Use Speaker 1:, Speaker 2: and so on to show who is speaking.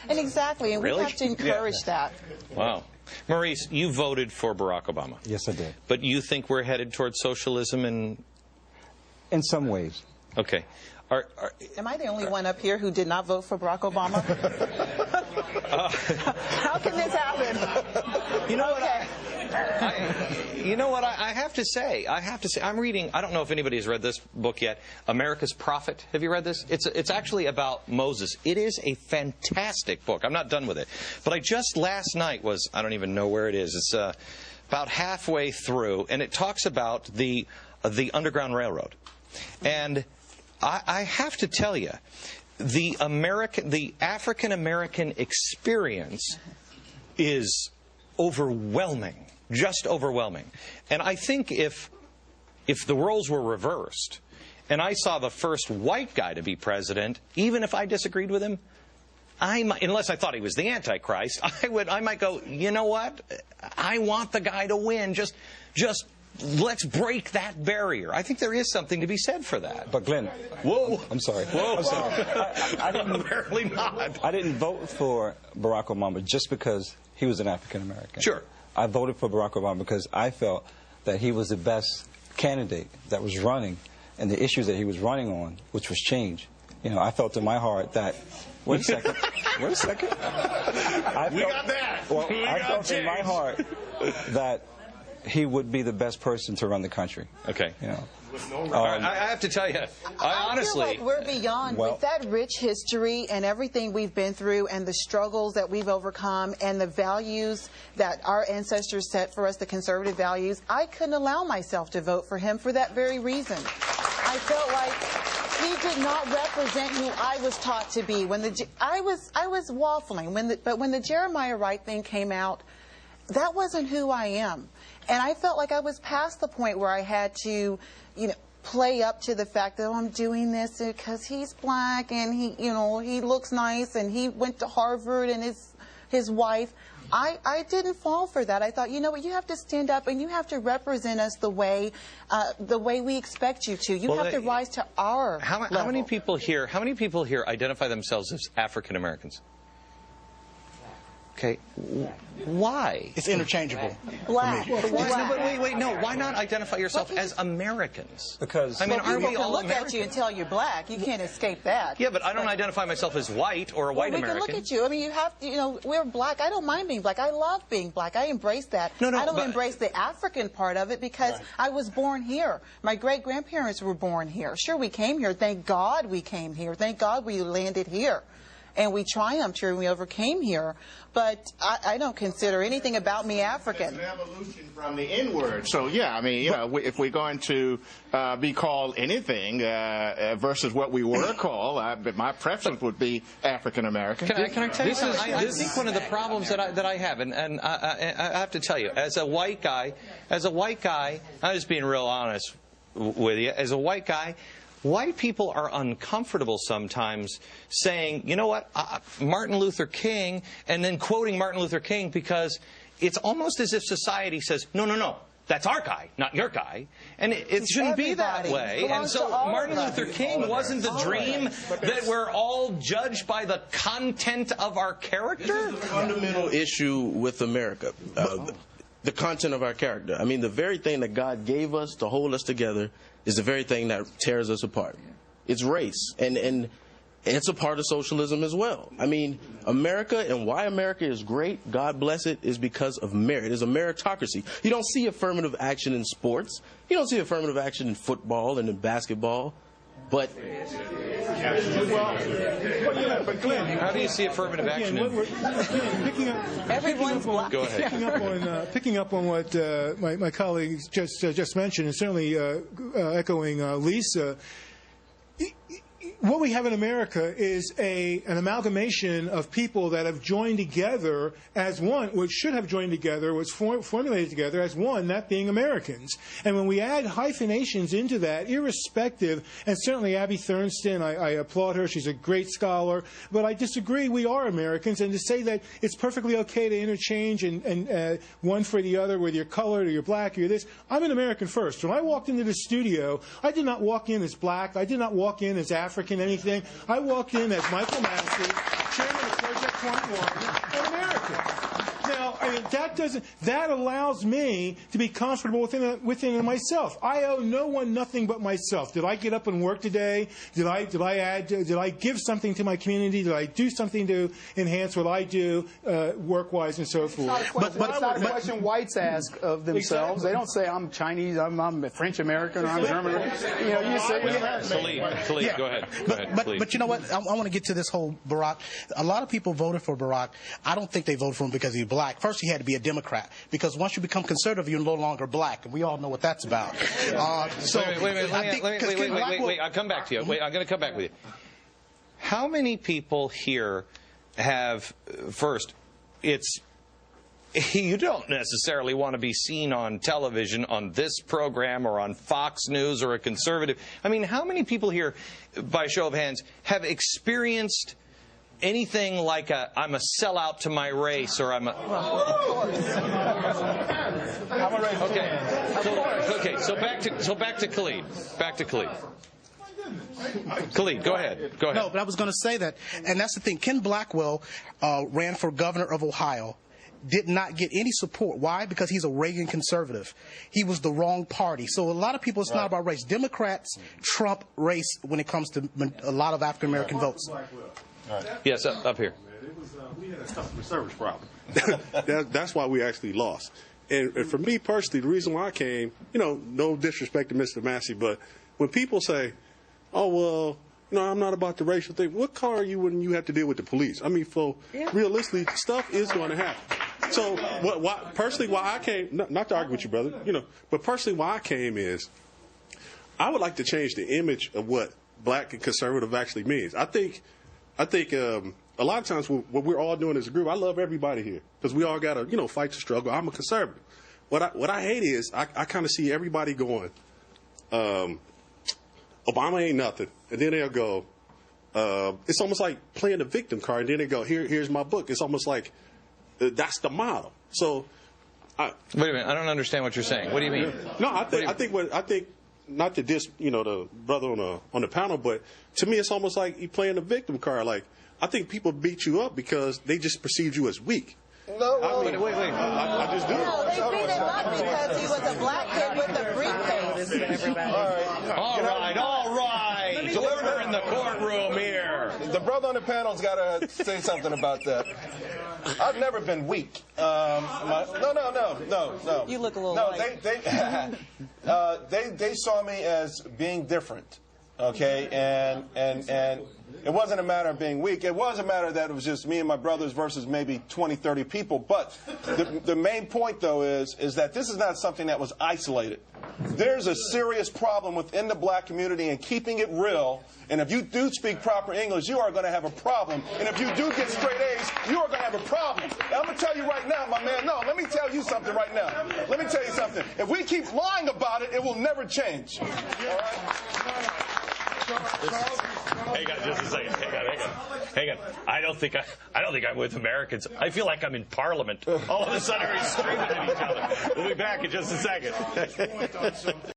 Speaker 1: And exactly, and
Speaker 2: Really?
Speaker 1: we have to encourage that.
Speaker 2: Wow. Maurice, you voted for Barack Obama.
Speaker 3: Yes, I did.
Speaker 2: But you think we're headed towards socialism
Speaker 3: in some ways.
Speaker 2: Okay.
Speaker 1: Am I the only one up here who did not vote for Barack Obama? How can this happen?
Speaker 2: You know what? I have to say, I'm reading, I don't know if anybody has read this book yet, America's Prophet. Have you read this? It's actually about Moses. It is a fantastic book. I'm not done with it. But I just last night I don't even know where it is. It's about halfway through, and it talks about the Underground Railroad. And I have to tell you, the African-American experience is overwhelming, just overwhelming. And I think if the roles were reversed, and I saw the first white guy to be president, even if I disagreed with him, unless I thought he was the Antichrist, I might go, you know what? I want the guy to win. Just let's break that barrier. I think there is something to be said for that.
Speaker 3: But Glenn,
Speaker 2: whoa!
Speaker 3: I'm sorry.
Speaker 2: Whoa!
Speaker 3: I'm sorry. I didn't.
Speaker 2: Apparently not.
Speaker 3: I didn't vote for Barack Obama just because he was an African American.
Speaker 2: Sure.
Speaker 3: I voted for Barack Obama because I felt that he was the best candidate that was running, and the issues that he was running on, which was change. You know, I felt in my heart that. Wait a second. Wait a second.
Speaker 2: We got that.
Speaker 3: Well, I felt in my heart that he would be the best person to run the country.
Speaker 2: Okay.
Speaker 3: You know.
Speaker 2: I have to tell you, I honestly
Speaker 1: feel like we're beyond with that rich history and everything we've been through and the struggles that we've overcome and the values that our ancestors set for us, the conservative values. I couldn't allow myself to vote for him for that very reason. I felt like he did not represent who I was taught to be. I was waffling but when the Jeremiah Wright thing came out, that wasn't who I am. And I felt like I was past the point where I had to, play up to the fact that I'm doing this because he's black and he looks nice and he went to Harvard and his wife. I didn't fall for that. I thought, you know what, you have to stand up and you have to represent us the way we expect you to. You have to rise to our level.
Speaker 2: How many people here identify themselves as African Americans? Okay, why?
Speaker 4: It's interchangeable.
Speaker 1: Black.
Speaker 2: Why not identify yourself as Americans?
Speaker 3: Because
Speaker 2: aren't we all
Speaker 1: look
Speaker 2: Americans?
Speaker 1: at you and tell you're black. You can't escape that.
Speaker 2: Yeah, but I don't identify myself as white or a white American.
Speaker 1: We can look at you. I mean, you have, we're black. I don't mind being black. I love being black. I embrace that. I don't embrace the African part of it because I was born here. My great-grandparents were born here. Sure, we came here. Thank God we came here. Thank God we landed here. And we triumphed here and we overcame here. But I don't consider anything about me African.
Speaker 5: It's an evolution from the N-word. So, yeah, I mean, if we're going to be called anything versus what we were called, my preference would be African American.
Speaker 2: Can I tell you something? I think one of the problems that I have, and I have to tell you, as a white guy, I'm just being real honest with you, as a white guy, white people are uncomfortable sometimes saying, you know what, Martin Luther King, and then quoting Martin Luther King because it's almost as if society says, no, that's our guy, not your guy. And it shouldn't be that way. And so Martin Luther King wasn't the dream that we're all judged by the content of our character?
Speaker 6: This is the fundamental issue with America. The content of our character. I mean, the very thing that God gave us to hold us together is the very thing that tears us apart. It's race, and it's a part of socialism as well. I mean, America, and why America is great, God bless it, is because of merit. It's a meritocracy. You don't see affirmative action in sports. You don't see affirmative action in football and in basketball. But
Speaker 5: Glenn,
Speaker 2: how do you see affirmative action?
Speaker 4: Picking up on what my colleagues just mentioned, and certainly echoing Lisa. What we have in America is an amalgamation of people that have joined together as one, which should have joined together, was formulated together as one, that being Americans. And when we add hyphenations into that, irrespective, and certainly Abby Thurnston, I applaud her, she's a great scholar, but I disagree, we are Americans, and to say that it's perfectly okay to interchange and one for the other, whether you're colored or you're black or you're this, I'm an American first. When I walked into the studio, I did not walk in as black, I did not walk in as African, anything. I walked in as Michael Massey, chairman of Project an American. Now, I mean, that allows me to be comfortable within myself. I owe no one nothing but myself. Did I get up and work today? Did I give something to my community? Did I do something to enhance what I do work-wise and so forth?
Speaker 7: But it's not a question whites ask of themselves. Exactly. They don't say, I'm Chinese, I'm French-American, or I'm German. You know, you say...
Speaker 2: Khalid, yeah. Go ahead.
Speaker 8: But you know what? I want to get to this whole Barack. A lot of people voted for Barack. I don't think they voted for him because he's black. First, he had to be a Democrat, because once you become conservative, you're no longer black, and we all know what that's about.
Speaker 2: So wait. I'll come back to you. Wait, I'm going to come back with you. How many people here have, first, you don't necessarily want to be seen on television on this program or on Fox News or a conservative. I mean, how many people here, by show of hands, have experienced anything like I'm a sellout to my race, or I'm a... Okay, so back to Khalid. Back to Khalid. Khalid, go ahead.
Speaker 8: No, but I was going to say that, and that's the thing. Ken Blackwell ran for governor of Ohio. Did not get any support. Why? Because he's a Reagan conservative. He was the wrong party. So a lot of people, it's not about race. Democrats trump race when it comes to a lot of African American votes.
Speaker 2: Right. Yes, up here.
Speaker 9: We had a customer service problem. That's why we actually lost. And for me personally, the reason why I came, no disrespect to Mr. Massey, but when people say, oh, well, I'm not about the racial thing, what car are you when you have to deal with the police? I mean, realistically, stuff is going to happen. So personally, why I came, not to argue with you, brother, but personally why I came is I would like to change the image of what black and conservative actually means. I think a lot of times what we're all doing as a group, I love everybody here because we all got to, fight to struggle. I'm a conservative. What I hate is I kind of see everybody going, Obama ain't nothing. And then they'll go, it's almost like playing the victim card. And then they go, here's my book. It's almost like that's the model. So,
Speaker 2: wait a minute. I don't understand what you're saying. What do you mean?
Speaker 9: No, I think not to diss, the brother on the panel, but to me it's almost like you playing the victim card. Like, I think people beat you up because they just perceived you as weak.
Speaker 2: No, wait.
Speaker 9: I just do.
Speaker 1: No, they beat him up because he was a black kid with a briefcase.
Speaker 2: All right. Order in the courtroom here.
Speaker 10: The brother on the panel's got to say something about that. I've never been weak. No.
Speaker 1: You look a little
Speaker 10: white. They saw me as being different, okay? And it wasn't a matter of being weak. It was a matter that it was just me and my brothers versus maybe 20, 30 people. But the main point, though, is that this is not something that was isolated. There's a serious problem within the black community and keeping it real. And if you do speak proper English, you are going to have a problem. And if you do get straight A's, you are going to have a problem. And I'm going to tell you right now, my man, let me tell you something right now. Let me tell you something. If we keep lying about it, it will never change. All right?
Speaker 2: Hang on just a second. Hang on. I don't think I'm with Americans. I feel like I'm in Parliament. All of a sudden we're screaming at each other. We'll be back in just a second.